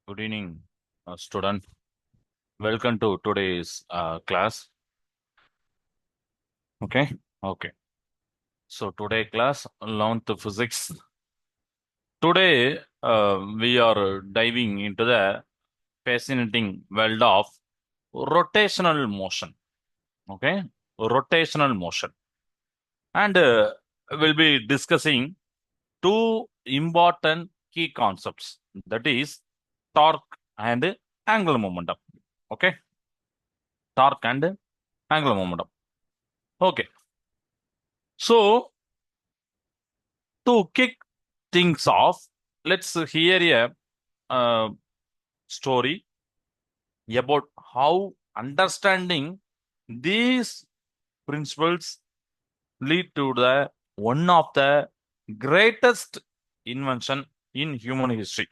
Good evening, student. Welcome to today's class. Okay, okay. So today class, 11th physics. Today we are diving into the fascinating world of rotational motion. Okay, rotational motion, and we'll be discussing two important key concepts. That is torque and angular momentum. Okay, torque and angular momentum. Okay. So, to kick things off, let's hear a story about how understanding these principles lead to the one of the greatest invention in human history.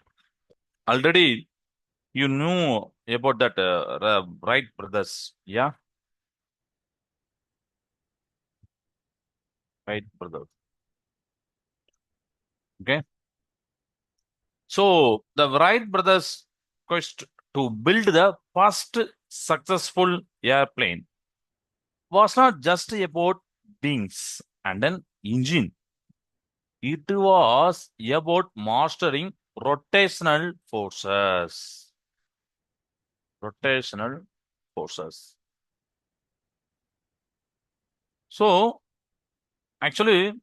Already, you knew about that Wright brothers, yeah, Wright brothers. Okay, so the Wright brothers quest to build the first successful airplane was not just about wings and an engine. It was about mastering rotational forces. Rotational forces. So, actually,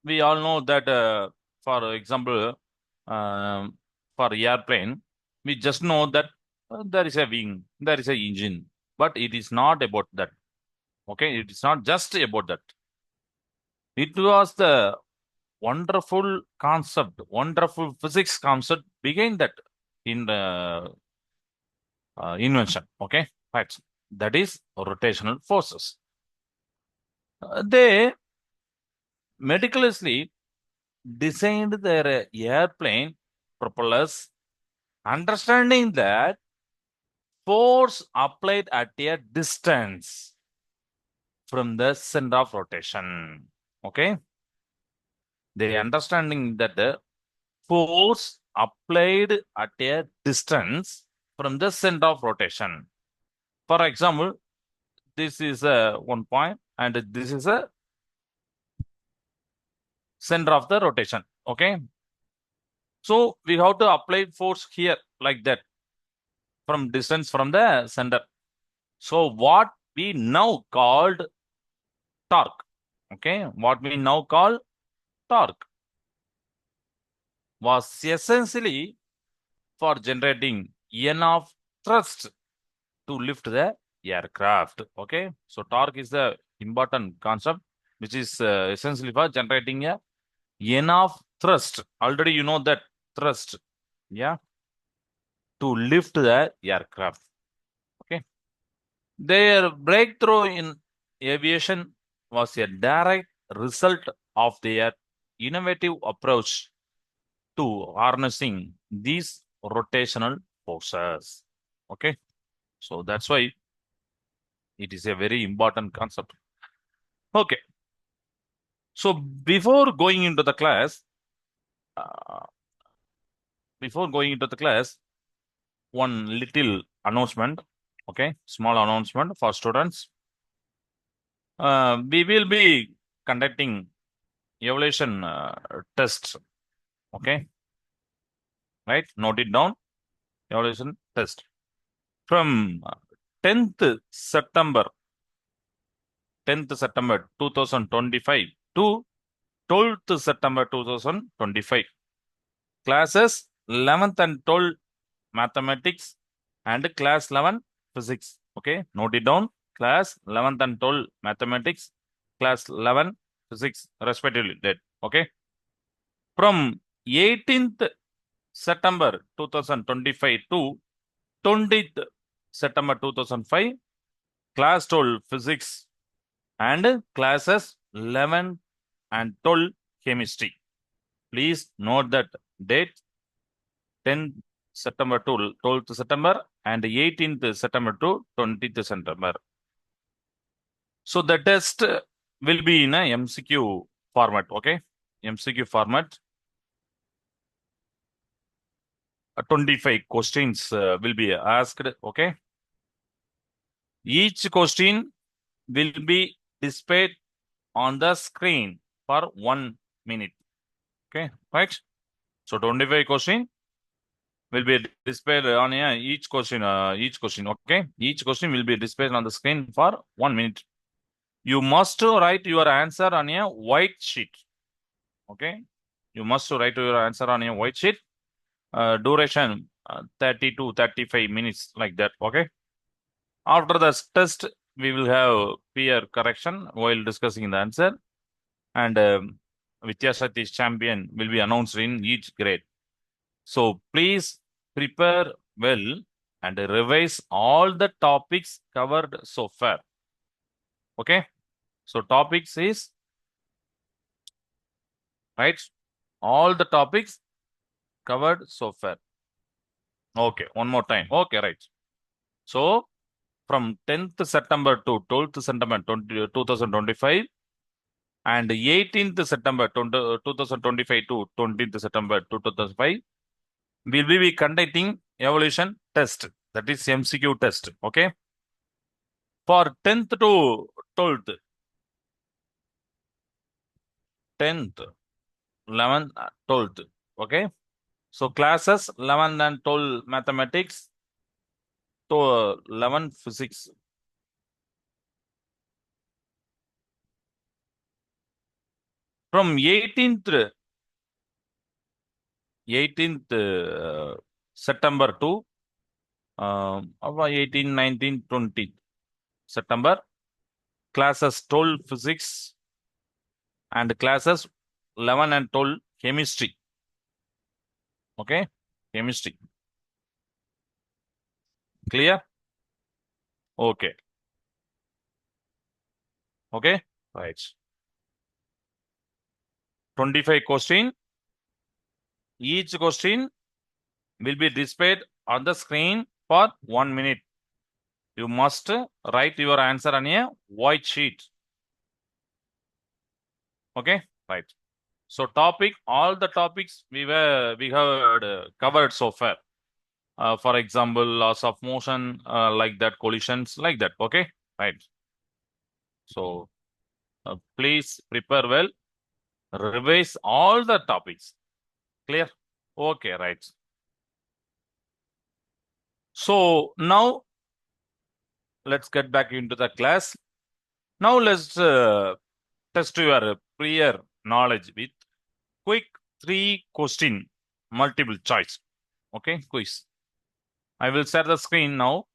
we all know that, for example, um, for airplane, we just know that there is a wing, there is a engine, but it is not about that. Okay, it is not just about that. It was the wonderful concept, wonderful physics concept behind that in the invention. Okay, right. That is rotational forces. They meticulously designed their airplane propellers, understanding that force applied at a distance from the center of rotation. Okay, they understanding that the force applied at a distance from the center of rotation. For example, this is a one point and this is a center of the rotation. Okay. So we have to apply force here like that from distance from the center. So what we now called torque. Okay. What we now call torque was essentially for generating enough thrust to lift the aircraft. Okay, so torque is the important concept, which is essentially for generating a enough thrust. Already you know that thrust, yeah, to lift the aircraft. Okay, their breakthrough in aviation was a direct result of their innovative approach to harnessing these rotational forces. Okay, so that's why it is a very important concept. Okay. So uh, before going into the class, one little announcement. Okay, small announcement for students. We will be conducting evaluation tests. Okay, right? Note it down. Evaluation test from 10th September, 10th September 2025 to 12th September 2025. Classes 11th and 12th mathematics and class 11 physics. Okay, note it down. Class 11th and 12th mathematics, class 11 physics, respectively. That okay. From 18th September 2025 to 20th September 2005, class 12 physics and classes 11 and 12 chemistry. Please note that date 10th September to 12th September and 18th September to 20th September. So the test will be in a MCQ format, okay? MCQ format. 25 questions will be asked. Okay. Each question will be displayed on the screen for 1 minute. Okay, right? So 25 question will be displayed on each question. Okay, each question will be displayed on the screen for 1 minute. You must write your answer on a white sheet. Okay, you must write your answer on a white sheet. Duration 30 to 35 minutes, like that. Okay. After the test, we will have peer correction while discussing the answer, and Vidyasati's champion will be announced in each grade. So please prepare well and revise all the topics covered so far. Okay. So topics is right. All the topics covered so far. Okay. One more time. Okay. Right. So from 10th September to 12th September 2025 and 18th September 2025 to 20th September 2005, we will be conducting evaluation test. That is MCQ test. Okay. For 10th to 12th, 10th, 11th, 12th. Okay. So classes 11 and 12 mathematics to 11 physics. From 18th September to 18, 19, 20 September, classes 12 physics and classes 11 and 12 chemistry. Okay, chemistry. Clear? Okay. Okay, right. 25 question. Each question will be displayed on the screen for 1 minute. You must write your answer on a white sheet. Okay, right. So all the topics we have covered so far. For example, loss of motion, like that, collisions, like that. Okay, right. So please prepare well, revise all the topics. Clear? Okay, right. So now let's get back into the class. Now let's test your prior knowledge with quick 3-question multiple choice. Okay, quiz. I will share the screen now.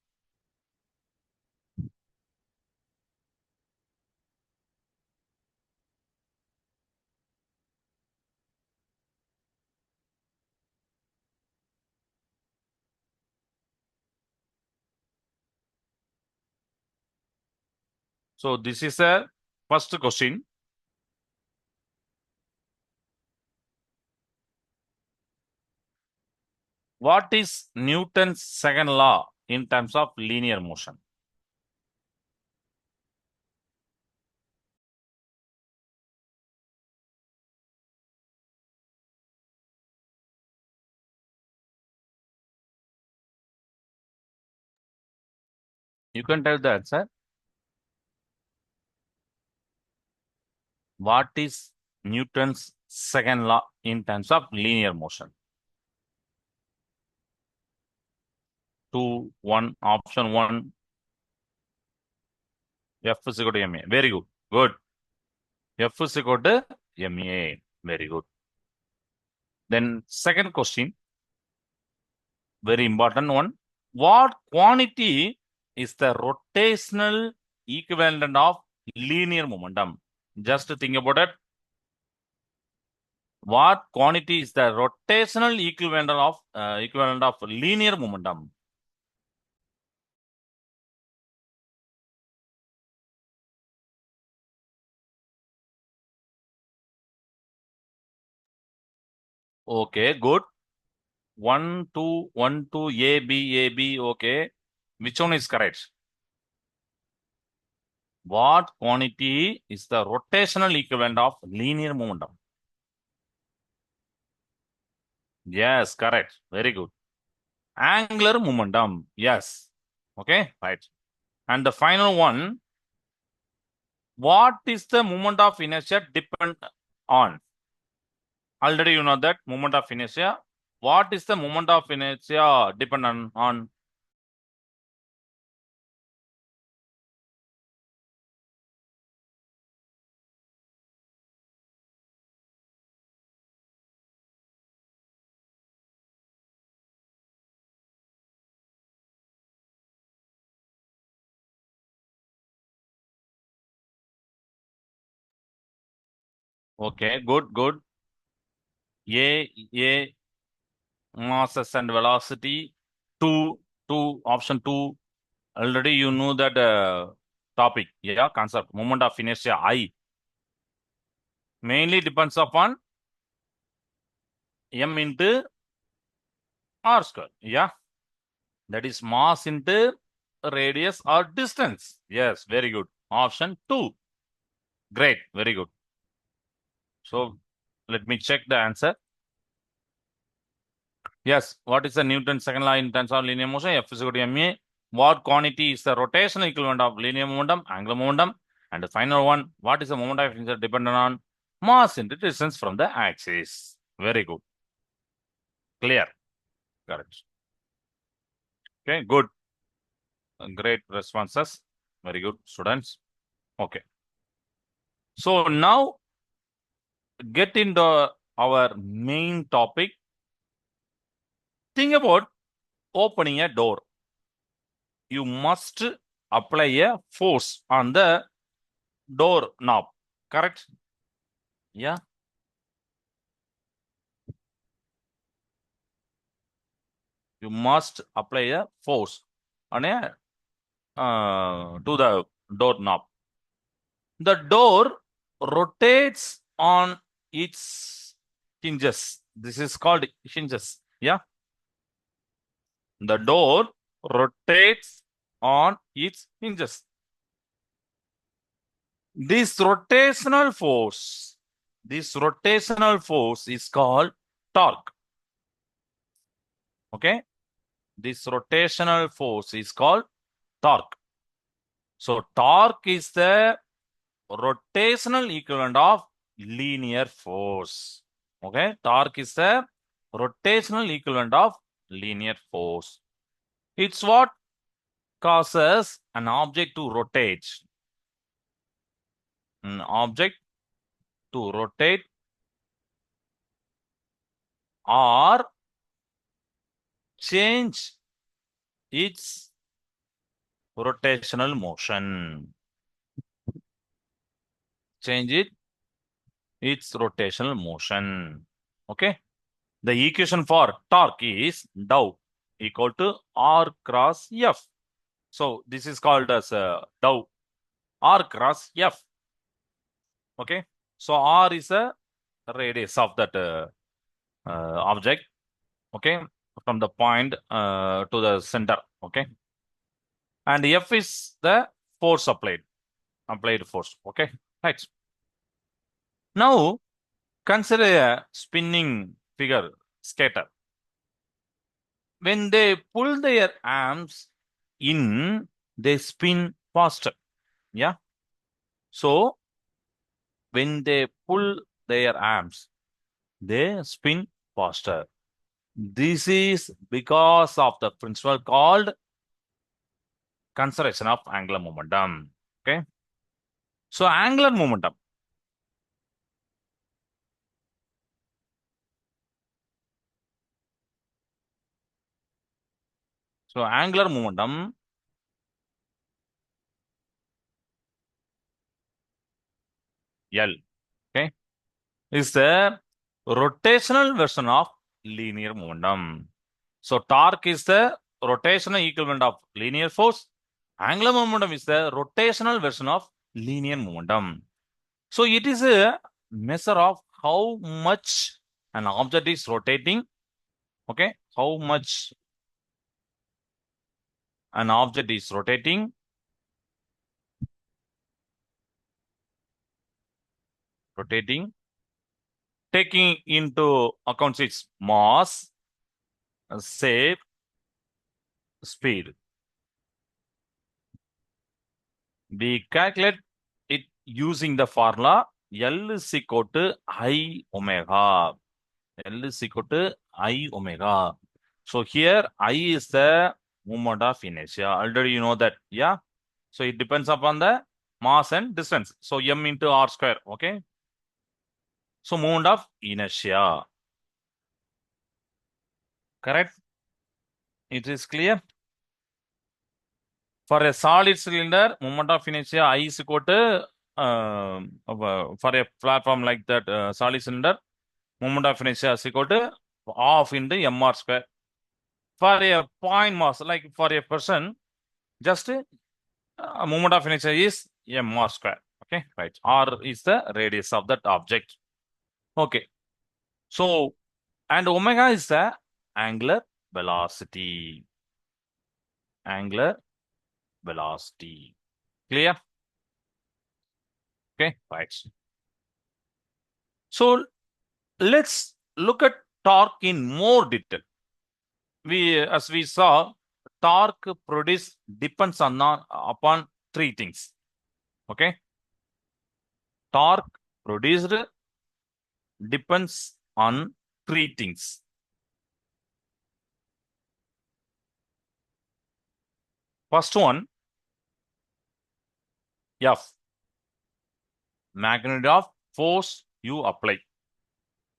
So this is a first question. What is Newton's second law in terms of linear motion? You can tell the answer. What is Newton's second law in terms of linear motion? 2, 1, option 1. F is equal to ma. Very good. Good. F is equal to ma. Very good. Then second question, very important one. What quantity is the rotational equivalent of linear momentum? Just think about it. What quantity is the rotational equivalent of linear momentum? Okay, good. 1, 2, 1, 2, A, B, A, B. Okay. Which one is correct? What quantity is the rotational equivalent of linear momentum? Yes, correct. Very good. Angular momentum. Yes. Okay, right. And the final one, what is the moment of inertia depend on? Already you know that moment of inertia. What is the moment of inertia dependent on? Okay, good, good. A masses and velocity. Option two. Already you know that topic. Yeah, concept. Moment of inertia I mainly depends upon m into r square. Yeah, that is mass into radius or distance. Yes, very good. Option two. Great, very good. So let me check the answer. Yes, what is the Newton's second law in terms of linear motion? F is equal to ma. What quantity is the rotational equivalent of linear momentum, angular momentum? And the final one, what is the moment of inertia dependent on mass into distance from the axis? Very good. Clear. Correct. Okay, good. Great responses. Very good, students. Okay. So now get into our main topic. Think about opening a door. You must apply a force on the door knob. Correct? Yeah. You must apply a force on a to the door knob. The door rotates on its hinges. This is called hinges. Yeah. The door rotates on its hinges. This rotational force is called torque. Okay. This rotational force is called torque. So torque is the rotational equivalent of linear force. Okay. Torque is the rotational equivalent of linear force. It's what causes an object to rotate. An object to rotate or change its rotational motion. Change its rotational motion. Okay. The equation for torque is dou equal to R cross F. So this is called as dou R cross F. Okay. So R is a radius of that object. Okay. From the point to the center. Okay. And F is the force applied force. Okay. Right. Now consider a spinning figure skater. When they pull their arms in, they spin faster. Yeah. So when they pull their arms, they spin faster. This is because of the principle called conservation of angular momentum. Okay. So angular momentum. So angular momentum, L, okay, is the rotational version of linear momentum. So torque is the rotational equivalent of linear force. Angular momentum is the rotational version of linear momentum. So it is a measure of how much an object is rotating. Okay, how much an object is rotating, taking into account its mass, shape, speed. We calculate it using the formula L is equal to I omega. L is equal to I omega. So here I is the moment of inertia. Already you know that, yeah. So it depends upon the mass and distance. So m into r square. Okay. So moment of inertia. Correct? It is clear. For a solid cylinder, moment of inertia I is equal to for a platform like that solid cylinder, moment of inertia is equal to half into mr square. For a point mass, like for a person, just moment of inertia is mr square. Okay, right. R is the radius of that object. Okay. So, and omega is the angular velocity. Angular velocity. Clear? Okay, right. So let's look at torque in more detail. As we saw, torque produced depends upon three things. Okay, torque produced depends on three things. First one, F, magnitude of force you apply.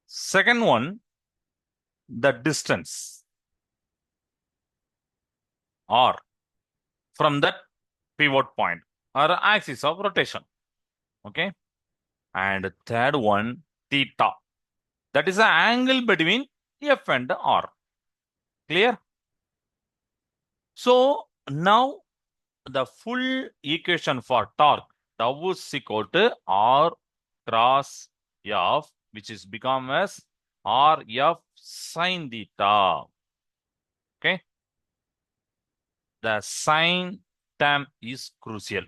Second one, the distance, R, from that pivot point or axis of rotation. Okay, and third one, theta. That is the angle between F and R. Clear? So now the full equation for torque, tau is equal to R cross F, which is become as RF sin theta. Okay. The sin term is crucial.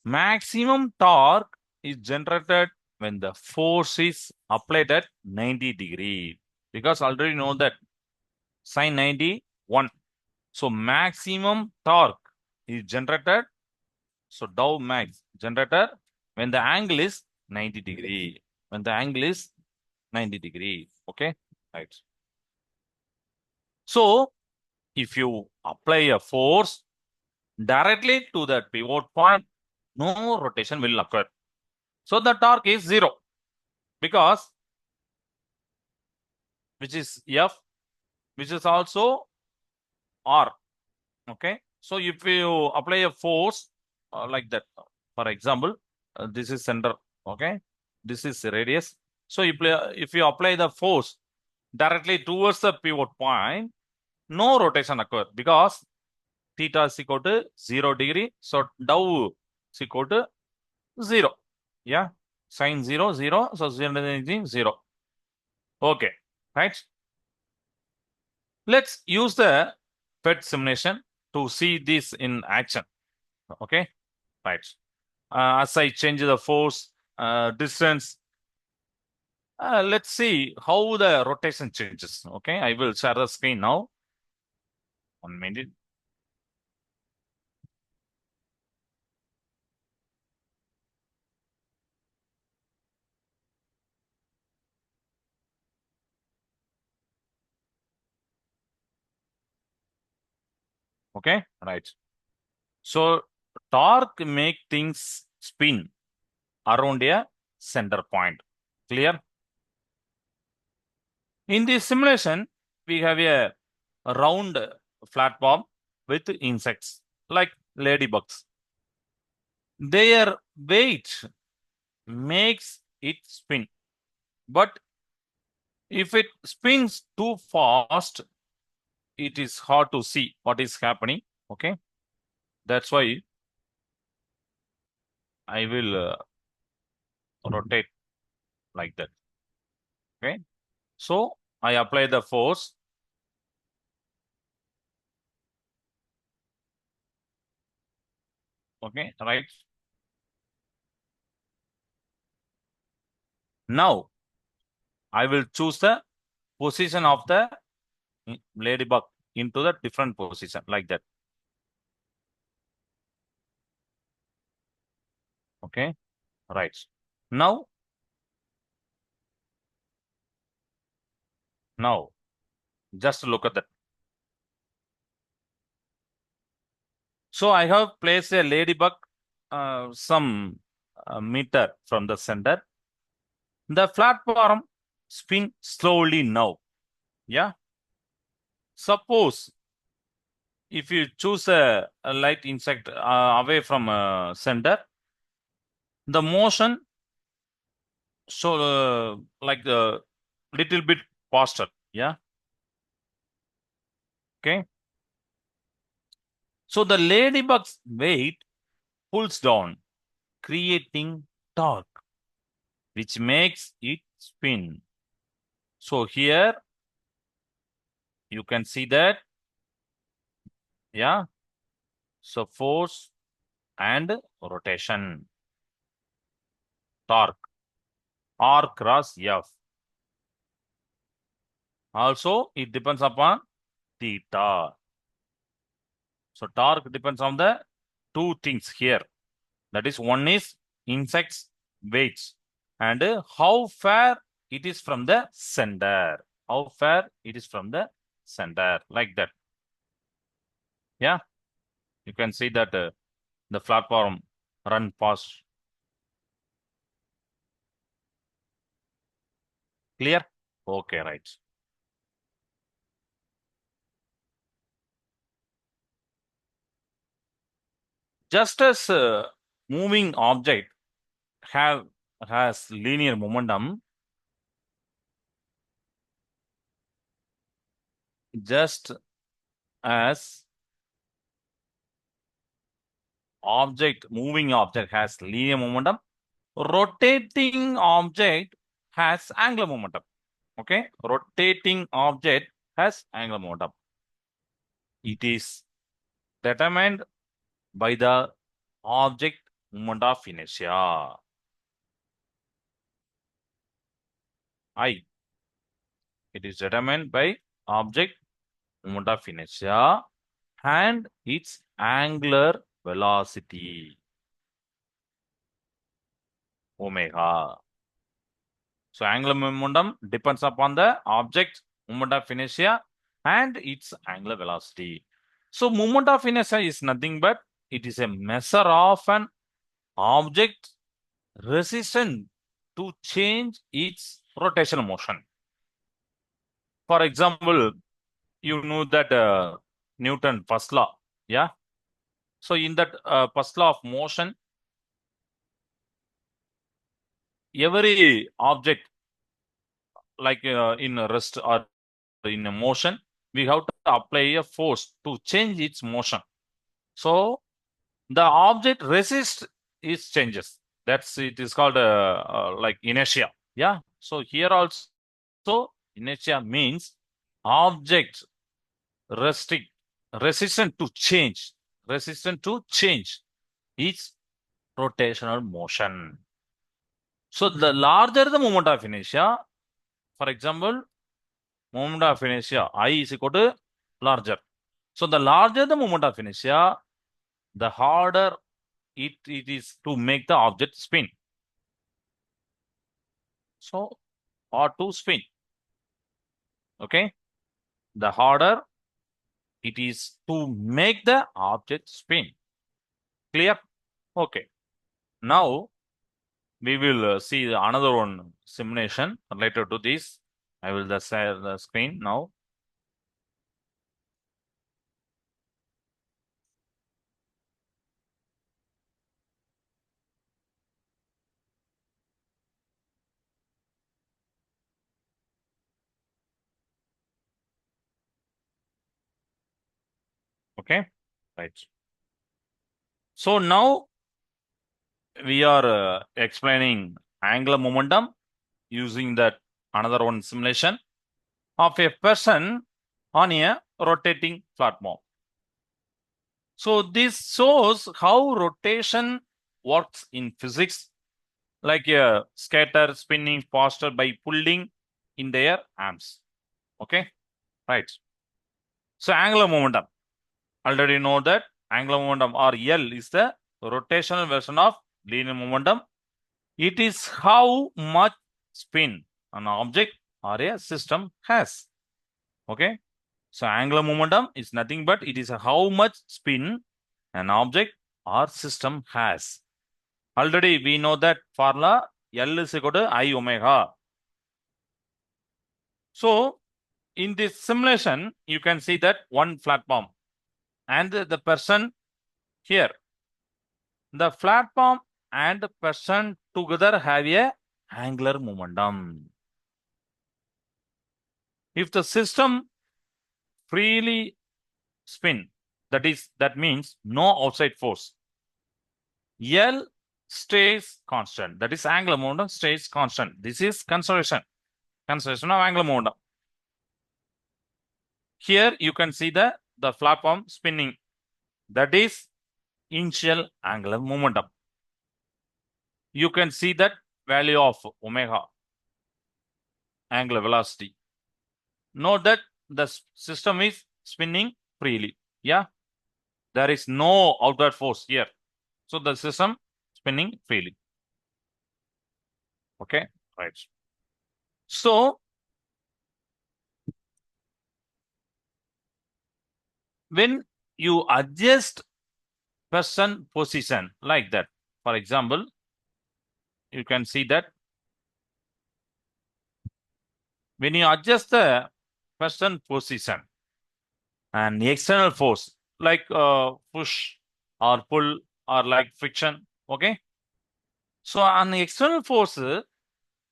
Maximum torque is generated when the force is applied at 90 degree. Because already know that sin 90, 1. So maximum torque is generated. So tau max generated when the angle is 90 degree. When the angle is 90 degree. Okay. Right. So if you apply a force directly to that pivot point, no rotation will occur. So the torque is 0 because which is F, which is also R. Okay. So if you apply a force like that, for example, this is center. Okay. This is radius. So if you apply the force directly towards the pivot point, no rotation occur because theta is equal to 0 degree. So tau is equal to 0. Yeah. Sin 0, 0. So 0, 0. Okay. Right. Let's use the PET simulation to see this in action. Okay. Right. As I change the force, distance, let's see how the rotation changes. Okay. I will share the screen now. 1 minute. Okay. Right. So torque make things spin around a center point. Clear? In this simulation, we have a round platform with insects like ladybugs. Their weight makes it spin. But if it spins too fast, it is hard to see what is happening. Okay. That's why I will rotate like that. Okay. So I apply the force. Okay. Right. Now I will choose the position of the ladybug. into the different position like that. Okay, right. Now, now, just look at that. So I have placed a ladybug some meter from the center. The platform spin slowly now. Yeah. Suppose if you choose a light insect away from center, the motion so like the little bit faster. Yeah. Okay. So the ladybug's weight pulls down, creating torque, which makes it spin. So here you can see that. Yeah. So force and rotation, torque, R cross F. Also, it depends upon theta. So torque depends on the two things here. That is, one is insect's weights and how far it is from the center. How far it is from the center, like that. Yeah, you can see that the platform run fast. Clear? Okay, right. Just as moving object have has linear momentum, just as moving object has linear momentum, rotating object has angular momentum. Okay, rotating object has angular momentum. It is determined by the object moment of inertia. I. It is determined by object moment of inertia and its angular velocity omega. So angular momentum depends upon the object moment of inertia and its angular velocity. So moment of inertia is nothing but it is a measure of an object resistant to change its rotational motion. For example, you know that Newton first law, yeah. So in that first law of motion, every object like in a rest or in a motion, we have to apply a force to change its motion. So the object resists its changes. That's it is called like inertia. Yeah. So here also inertia means object restrict resistant to change, resistant to change its rotational motion. So the larger the moment of inertia, for example, moment of inertia I is equal to larger. So the larger the moment of inertia, the harder it is to make the object spin. So or to spin. Okay. The harder it is to make the object spin. Clear? Okay. Now we will see another one simulation related to this. I will just share the screen now. Okay, right. So now we are explaining angular momentum using that another one simulation of a person on a rotating platform. So this shows how rotation works in physics, like a skater spinning faster by pulling in their arms. Okay, right. So angular momentum. Already know that angular momentum or L is the rotational version of linear momentum. It is how much spin an object or a system has. Okay. So angular momentum is nothing but it is how much spin an object or system has. Already we know that formula L is equal to I omega. So in this simulation, you can see that one platform and the person here. The platform and the person together have a angular momentum. If the system freely spin, that means no outside force. L stays constant. That is angular momentum stays constant. This is conservation of angular momentum. Here you can see the platform spinning. That is initial angular momentum. You can see that value of omega, angular velocity. Note that the system is spinning freely. Yeah, there is no outward force here. So the system spinning freely. Okay, right. So when you adjust person position like that, for example, you can see that when you adjust the person position and the external force like push or pull or like friction, okay? So an external force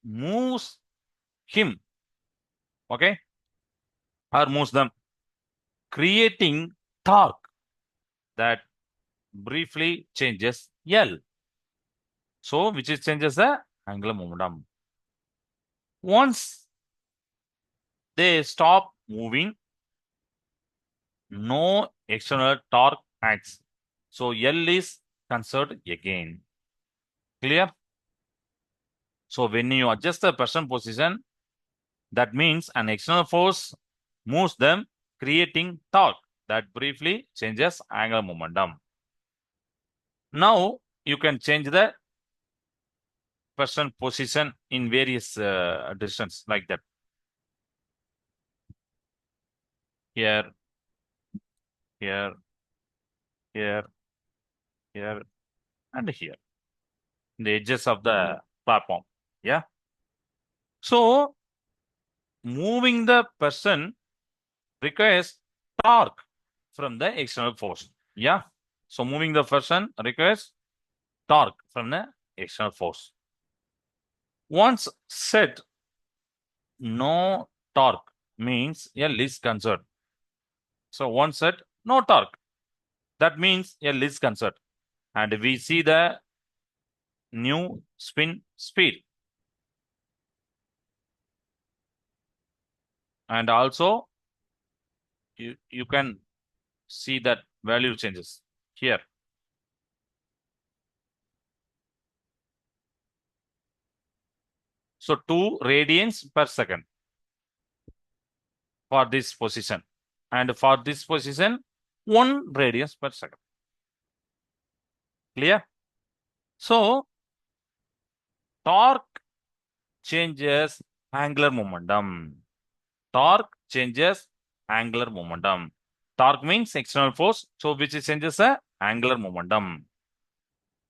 moves him, okay, or moves them, creating torque that briefly changes L. So which is changes the angular momentum. Once they stop moving, no external torque acts. So L is conserved again. Clear? So when you adjust the person position, that means an external force moves them, creating torque that briefly changes angular momentum. Now you can change the person position in various distance like that. Here, here, here, here, and here. The edges of the platform. Yeah. So moving the person requires torque from the external force. Yeah. So moving the person requires torque from the external force. Once set, no torque means L is conserved. So once set, no torque. That means L is conserved. And we see the new spin speed. And also you can see that value changes here. So 2 radians per second for this position. And for this position, 1 radians per second. Clear? So torque changes angular momentum. Torque changes angular momentum. Torque means external force, so which changes the angular momentum.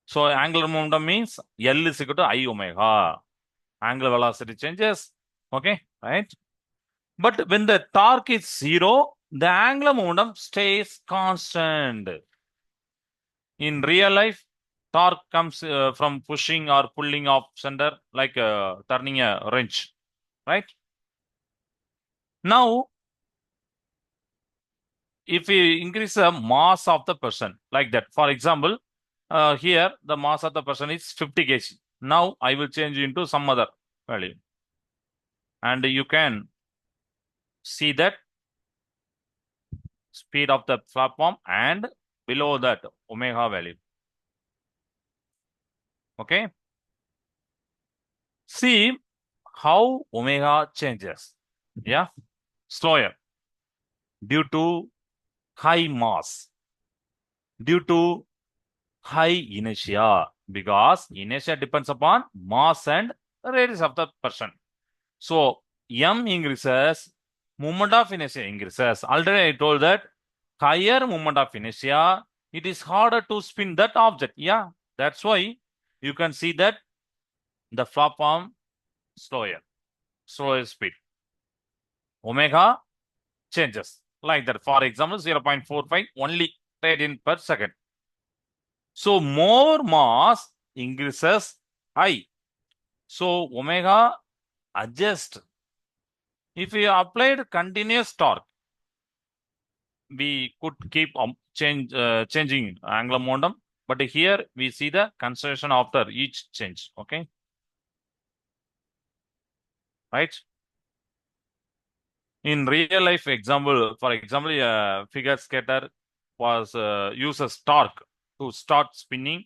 So angular momentum means L is equal to I omega. Angular velocity changes. Okay, right? But when the torque is zero, the angular momentum stays constant. In real life, torque comes from pushing or pulling of center, like turning a wrench, right? Now, if we increase the mass of the person like that, for example, here the mass of the person is 50 kg. Now I will change into some other value. And you can see that speed of the platform and below that omega value. Okay. See how omega changes. Yeah. Slower. due to high mass, due to high inertia, because inertia depends upon mass and radius of the person. So m increases, moment of inertia increases. Already I told that higher moment of inertia, it is harder to spin that object. Yeah, that's why you can see that the flap arm slower speed. Omega changes like that. For example, 0.45 only radian per second. So more mass increases I. So omega adjust. If we applied continuous torque, we could keep changing angular momentum. But here we see the conservation after each change. Okay, right? In real life example, for example, a figure skater was uses torque to start spinning,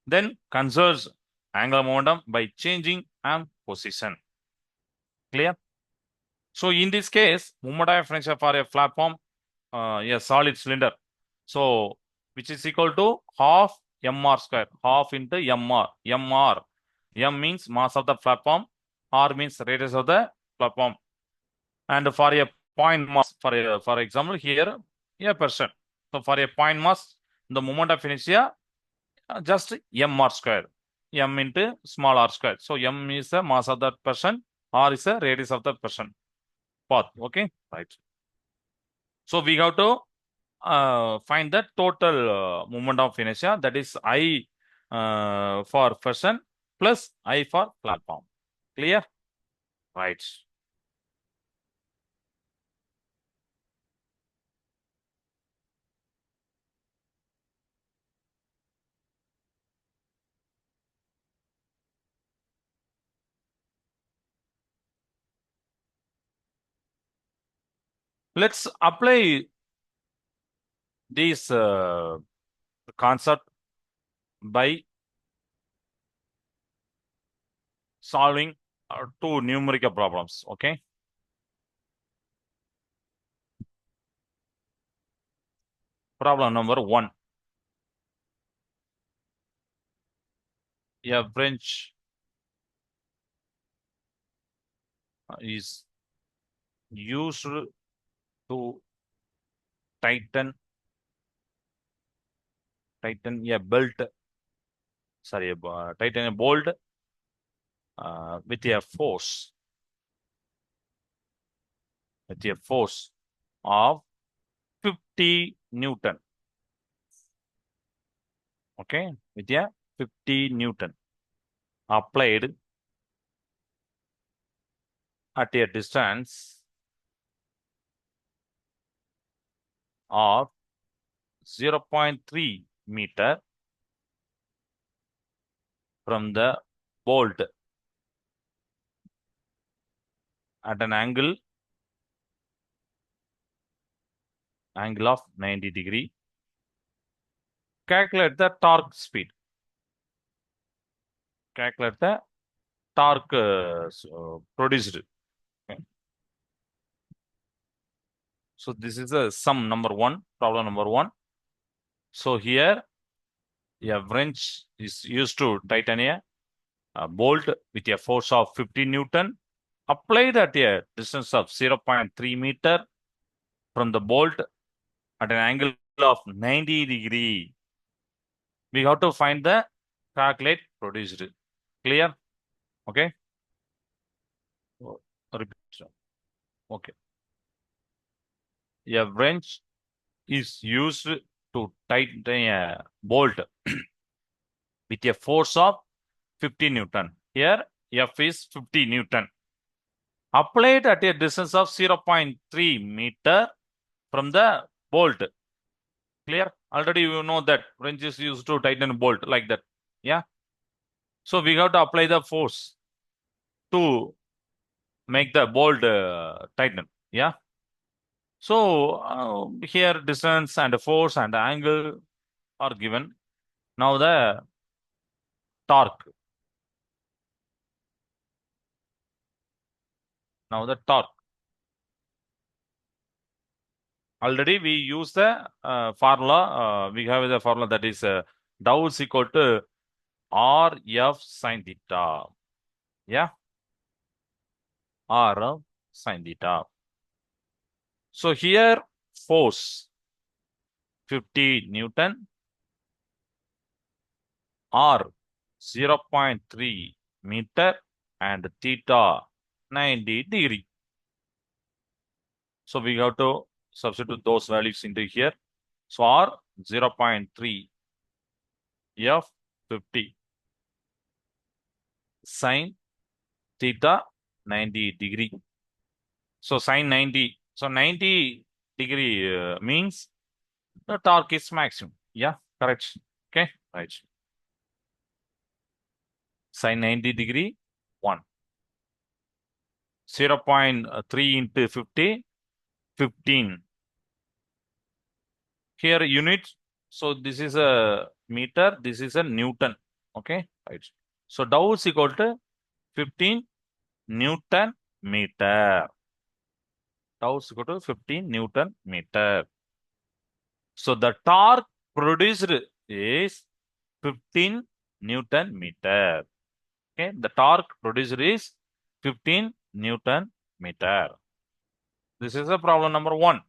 then conserves angular momentum by changing arm position. Clear? So in this case, moment of inertia for a platform, a solid cylinder, so which is equal to half mr square, half into mr. M means mass of the platform, r means radius of the platform, and for a point mass, for example here a person. So for a point mass, the moment of inertia just mr square, m into small r square. So m is the mass of that person, r is the radius of the person path. Okay, right. So we have to find the total moment of inertia, that is I for person plus I for platform. Clear? Right. Let's apply this concept by solving two numerical problems. Okay. Problem number one. A wrench is used to tighten a belt, sorry, tighten a bolt with a force, of 50 Newton. Okay, with a 50 Newton applied at a distance of 0.3 meter from the bolt at an angle of 90 degree. Calculate the torque speed. Calculate the torque produced. Okay. So this is a sum number one, problem number one. So here a wrench is used to tighten a bolt with a force of 50 Newton applied at a distance of 0.3 meter from the bolt at an angle of 90 degree. We have to find the calculate produced. Clear? Okay. Repeat. Okay. A wrench is used to tighten a bolt with a force of 50 Newton. Here, F is 50 Newton. Applied at a distance of 0.3 meter from the bolt. Clear? Already you know that wrench is used to tighten a bolt like that. Yeah. So we have to apply the force to make the bolt tighten. Yeah. So here distance and force and angle are given. Now the torque. Now the torque. Already we use the formula. We have the formula that is tau is equal to RF sin theta. Yeah, RF sin theta. So here force 50 Newton, R 0.3 meter, and theta 90 degree. So we have to substitute those values into here. So R 0.3, F 50, sin theta 90 degree. So sin 90. So 90 degree means the torque is maximum. Yeah, correct. Okay, right. Sin 90 degree, 1. 0.3 into 50, 15. Here unit. So this is a meter. This is a Newton. Okay, right. So tau is equal to 15 Newton meter. Tau is equal to 15 Newton meter. So the torque produced is 15 Newton meter. Okay, the torque produced is 15 Newton meter. This is a problem number 1.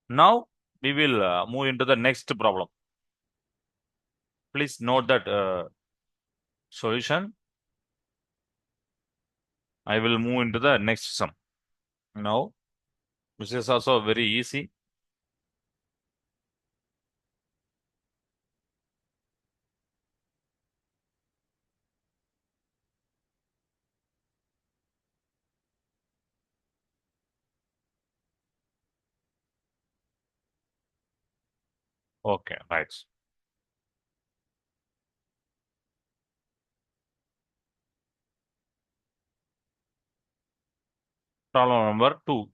Now we will move into the next problem. Please note that solution. I will move into the next sum. Now, this is also very easy. Okay, right. Problem number 2.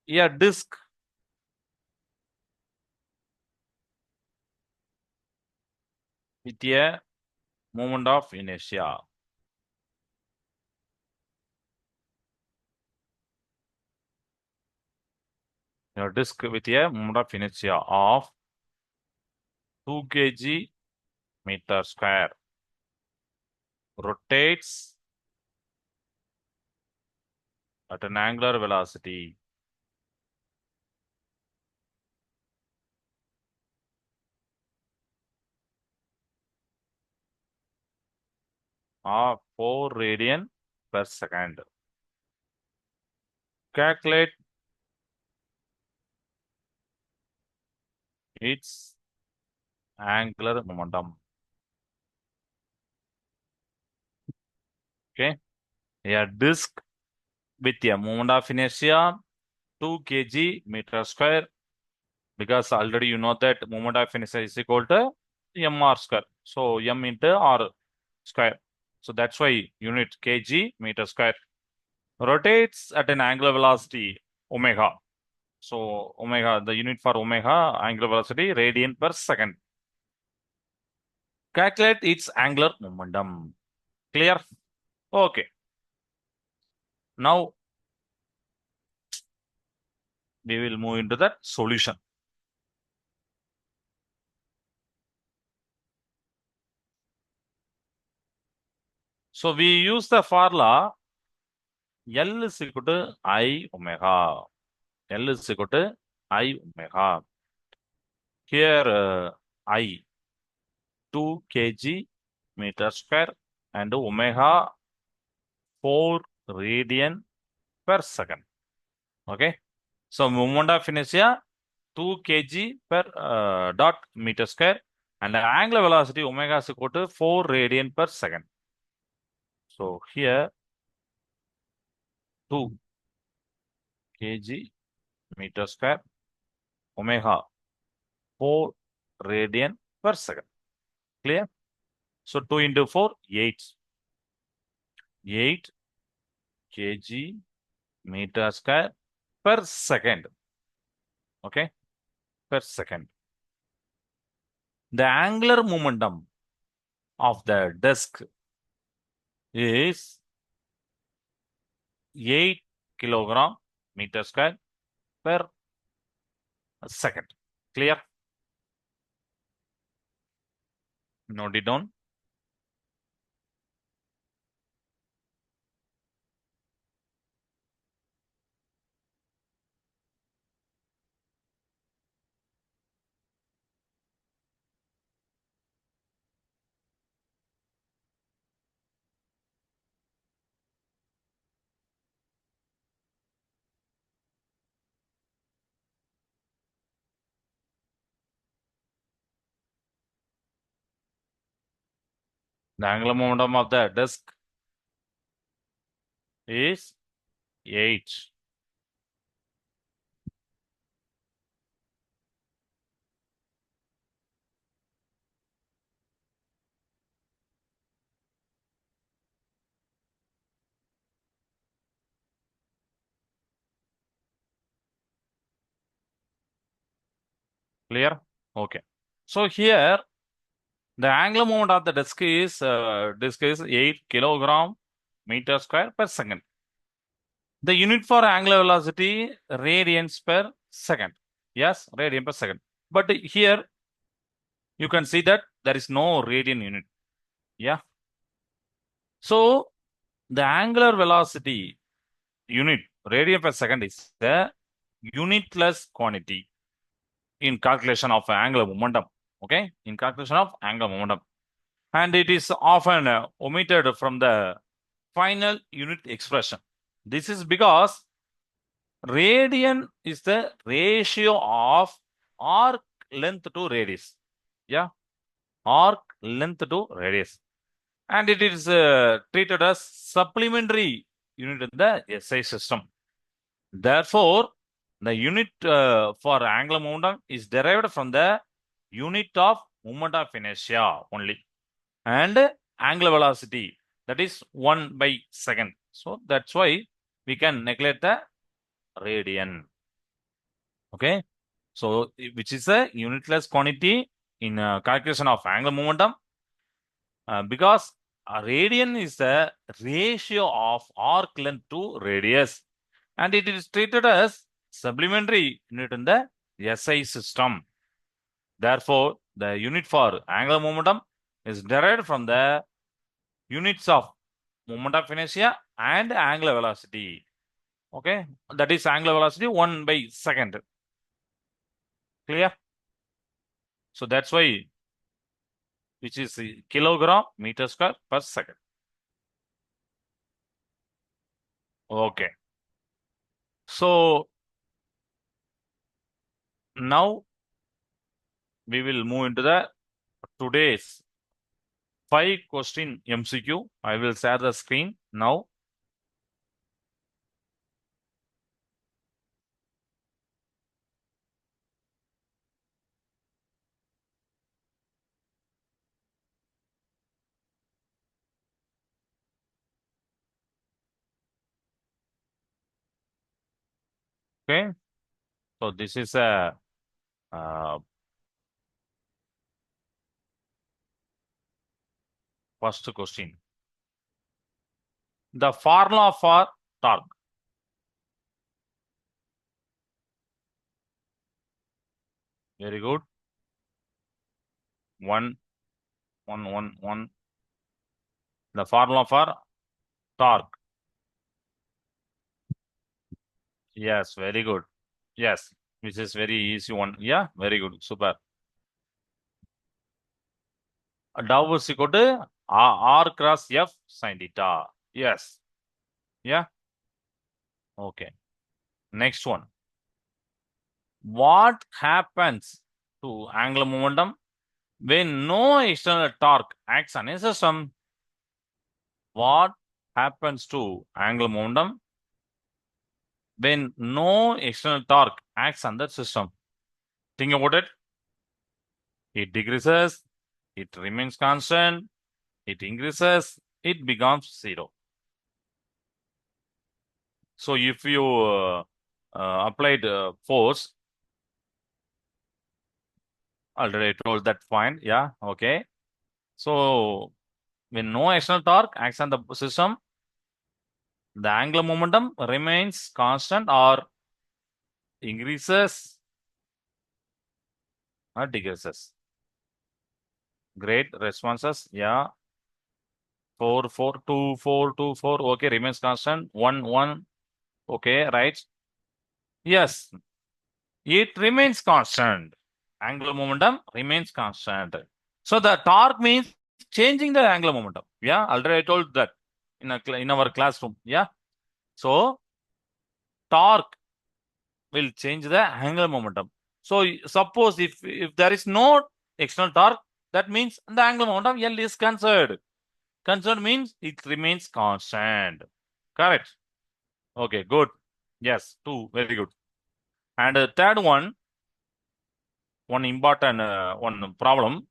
A disk with a moment of inertia. A disk with a moment of inertia of 2 kg meter square rotates at an angular velocity of 4 radian per second. Calculate its angular momentum. Okay. A disk with a moment of inertia 2 kg meter square, because already you know that moment of inertia is equal to mr square. So m into r square. So that's why unit kg meter square rotates at an angular velocity omega. So omega, the unit for omega, angular velocity, radian per second. Calculate its angular momentum. Clear? Okay. Now we will move into the solution. So we use the formula L is equal to I omega. L is equal to I omega. Here I 2 kg meter square and omega 4 radian per second. Okay. So moment of inertia 2 kg per dot meter square, and the angular velocity omega is equal to 4 radian per second. So here 2 kg meter square omega 4 radian per second. Clear? So 2 into 4, 8. 8 kg meter square per second. Okay? Per second. The angular momentum of the disk is 8 kilogram meter square per second. Clear? Note it down. The angular momentum of the disk is 8. Clear? Okay. So here the angular moment of the disk is 8 kilogram meter square per second. The unit for angular velocity radians per second. Yes, radian per second. But here you can see that there is no radian unit. Yeah. So the angular velocity unit radian per second is the unitless quantity in calculation of angular momentum. Okay, in calculation of angular momentum, and it is often omitted from the final unit expression. This is because radian is the ratio of arc length to radius. Yeah, arc length to radius. And it is treated as supplementary unit in the SI system. Therefore, the unit for angular momentum is derived from the unit of moment of inertia only, and angular velocity, that is 1 by second. So that's why we can neglect the radian. Okay, so which is a unitless quantity in calculation of angular momentum, because a radian is the ratio of arc length to radius, and it is treated as supplementary unit in the SI system. Therefore, the unit for angular momentum is derived from the units of moment of inertia and angular velocity. Okay, that is angular velocity 1 by second. Clear? So that's why, which is kilogram meter square per second. Okay. So now we will move into the today's 5-question MCQ. I will share the screen now. Okay. So this is a first question. The formula for torque. Very good. One, one, one, one. The formula for torque. Yes, very good. Yes, which is very easy one. Yeah, very good. Super. Dow is equal to R cross F sin theta. Yes. Yeah. Okay. Next one. What happens to angular momentum when no external torque acts on a system? What happens to angular momentum when no external torque acts on the system? Think about it. It decreases, it remains constant, it increases, it becomes zero. So if you applied force, already told that point, yeah, okay. So when no external torque acts on the system, The angular momentum remains constant or increases or decreases. Great responses. Yeah. 4, 4, 2, 4, 2, 4. Okay, remains constant. 1, 1. Okay, right. Yes, it remains constant. Angular momentum remains constant. So the torque means changing the angular momentum. Yeah, already I told that in our classroom. Yeah. So torque will change the angular momentum. So suppose if there is no external torque, that means the angular momentum L is conserved. Conserved means it remains constant. Correct. Okay, good. Yes, two. Very good. And third one important one problem.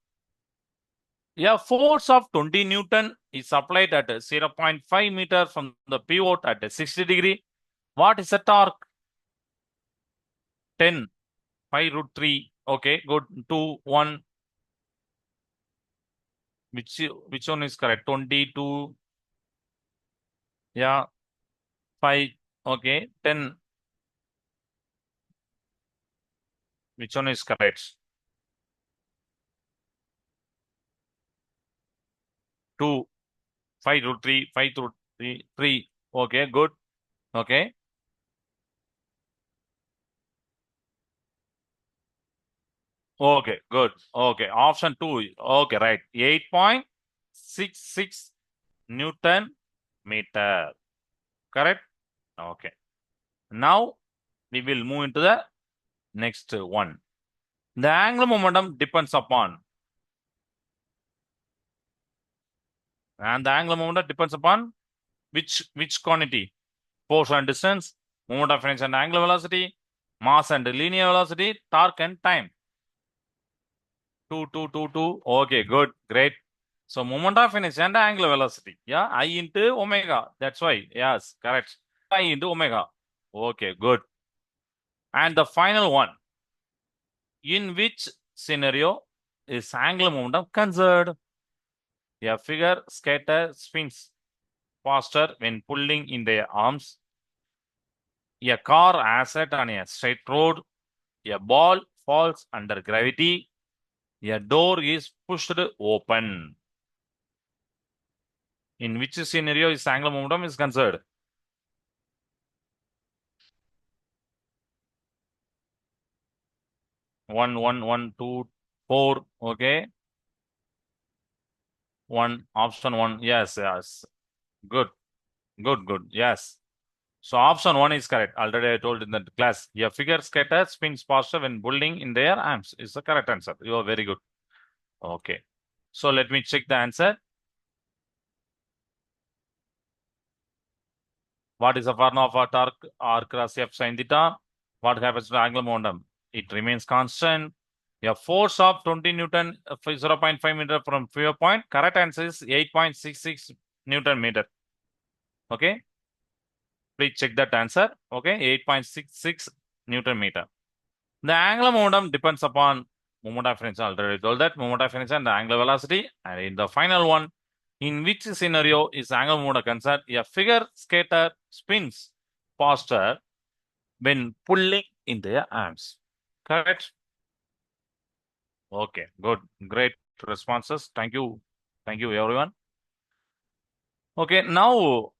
A force of 20 Newton is applied at 0.5 meter from the pivot at 60 degree. What is the torque? 10, 5 root 3. Okay, good. 2, 1. Which one is correct? 22. Yeah, 5. Okay, 10. Which one is correct? 2, 5 root 3, 5 root 3, 3. Okay, good. Okay. Okay, good. Okay, option 2. Okay, right. 8.66 Newton meter. Correct? Okay. Now we will move into the next one. The angular momentum depends upon, and the angular momentum depends upon which quantity? Force and distance, moment of inertia and angular velocity, mass and linear velocity, torque and time. 2, 2, 2, 2. Okay, good, great. So moment of inertia and angular velocity. Yeah, I into omega. That's why. Yes, correct. I into omega. Okay, good. And the final one. In which scenario is angular momentum conserved? A figure skater spins faster when pulling in their arms. A car asset on a straight road. A ball falls under gravity. A door is pushed open. In which scenario is angular momentum is conserved? 1, 1, 1, 2, 4. Okay. 1, option 1. Yes, yes. Good, good, good. Yes. So option 1 is correct. Already I told in the class. A figure skater spins faster when building in their arms is the correct answer. You are very good. Okay. So let me check the answer. What is the formula of a torque R cross F sin theta? What happens to the angular momentum? It remains constant. A force of 20 Newton, 0.5 meter from fear point. Correct answer is 8.66 Newton meter. Okay. Please check that answer. Okay. 8.66 Newton meter. The angular momentum depends upon moment of inertia. Already told that moment of inertia and the angular velocity. And in the final one, in which scenario is angular momentum concerned? A figure skater spins faster when pulling in their arms. Correct? Okay, good. Great responses. Thank you. Thank you, everyone. Okay, now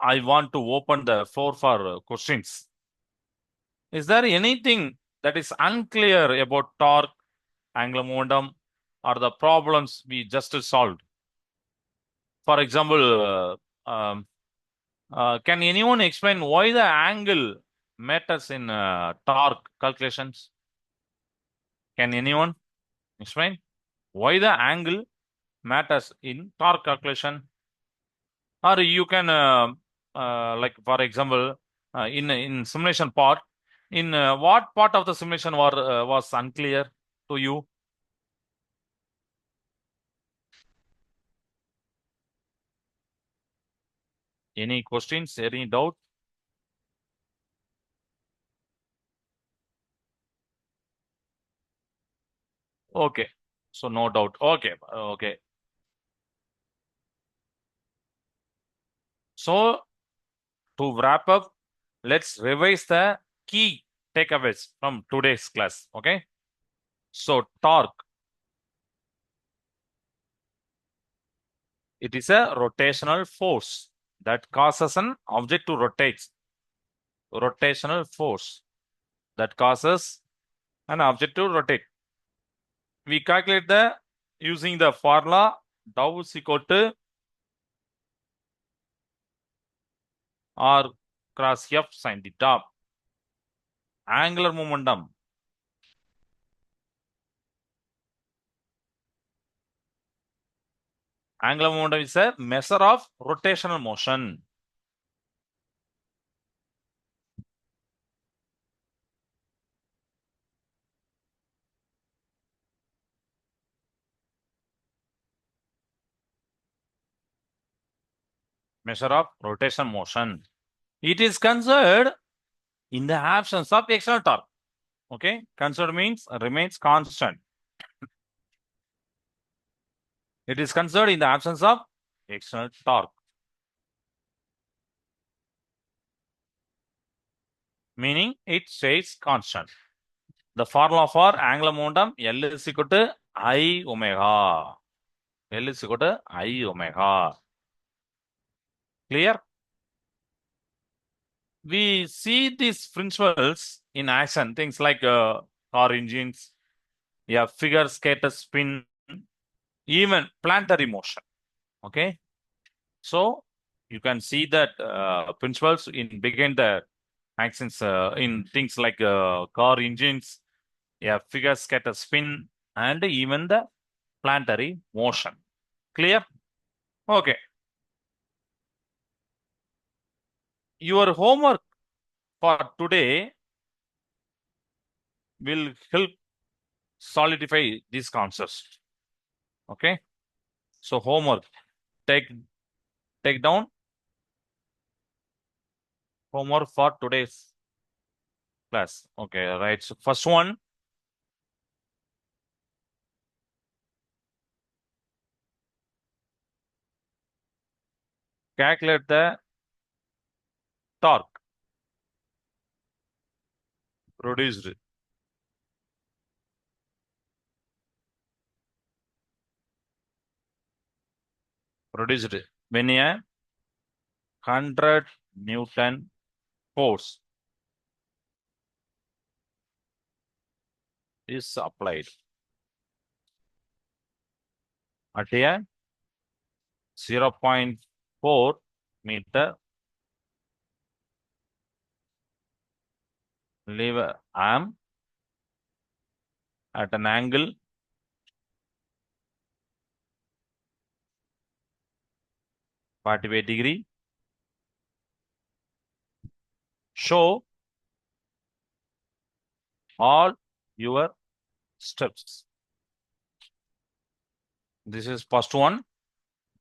I want to open the floor for questions. Is there anything that is unclear about torque, angular momentum, or the problems we just solved? For example, can anyone explain why the angle matters in torque calculations? Can anyone explain why the angle matters in torque calculation? Or you can, like for example, in simulation part, in what part of the simulation was unclear to you? Any questions? Any doubt? Okay. So no doubt. Okay. Okay. So to wrap up, let's revise the key takeaways from today's class. Okay. So torque, it is a rotational force that causes an object to rotate. Rotational force that causes an object to rotate. We calculate the using the formula tau is equal to R cross F sin theta. Angular momentum. Angular momentum is a measure of rotational motion. Measure of rotational motion. It is considered in the absence of external torque. Okay, considered means remains constant. It is considered in the absence of external torque, meaning it stays constant. The formula for angular momentum L is equal to I omega. L is equal to I omega. Clear? We see these principles in action, things like car engines, yeah, figure skater spin, even planetary motion. Okay, so you can see that principles in begin the actions in things like car engines, yeah, figure skater spin, and even the planetary motion. Clear? Okay. Your homework for today will help solidify these concepts. Okay. So homework, take down homework for today's class. Okay, right. So first one, calculate the torque produced when a 100 Newton force is applied at a 0.4 meter lever arm at an angle 45 degree. Show all your steps. This is first one.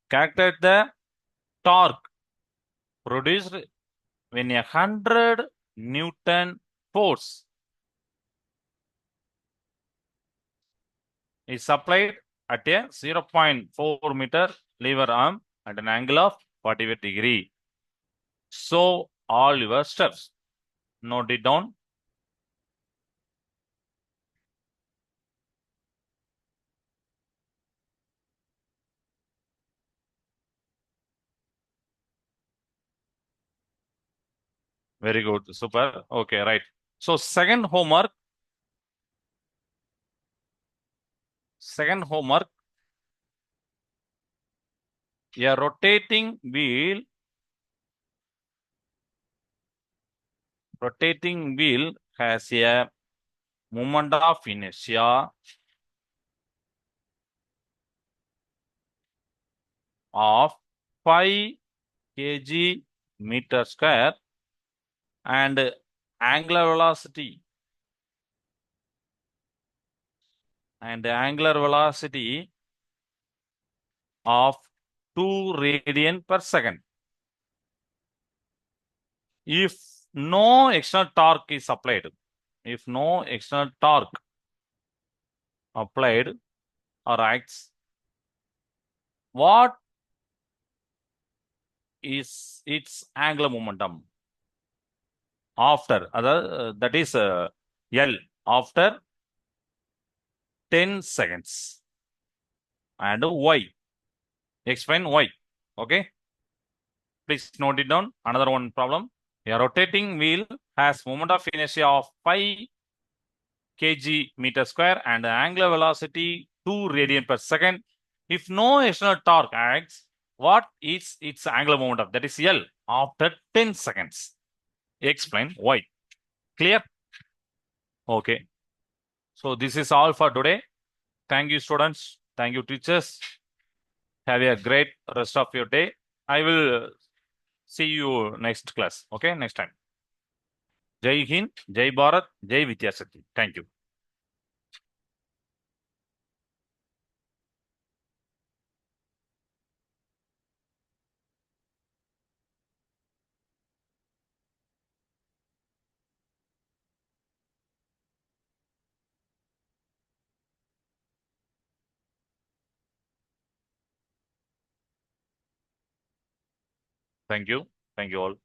Calculate the torque produced when a 100 Newton force is applied at a 0.4 meter lever arm at an angle of 45 degree. So all your steps. Note it down. Very good. Super. Okay, right. So second homework. A rotating wheel has a moment of inertia of 5 kg meter square and angular velocity of 2 radian per second. If no external torque is applied, or acts, what is its angular momentum after that is L after 10 seconds and Y. Explain why. Okay. Please note it down. Another one problem. A rotating wheel has moment of inertia of 5 kg meter square and the angular velocity 2 radian per second. If no external torque acts, what is its angular momentum? That is L after 10 seconds. Explain why. Clear? Okay. So this is all for today. Thank you, students. Thank you, teachers. Have a great rest of your day. I will see you next class. Okay, next time. Jai Hind, Jai Bharat, Jai Vidyasati. Thank you. Thank you. Thank you all.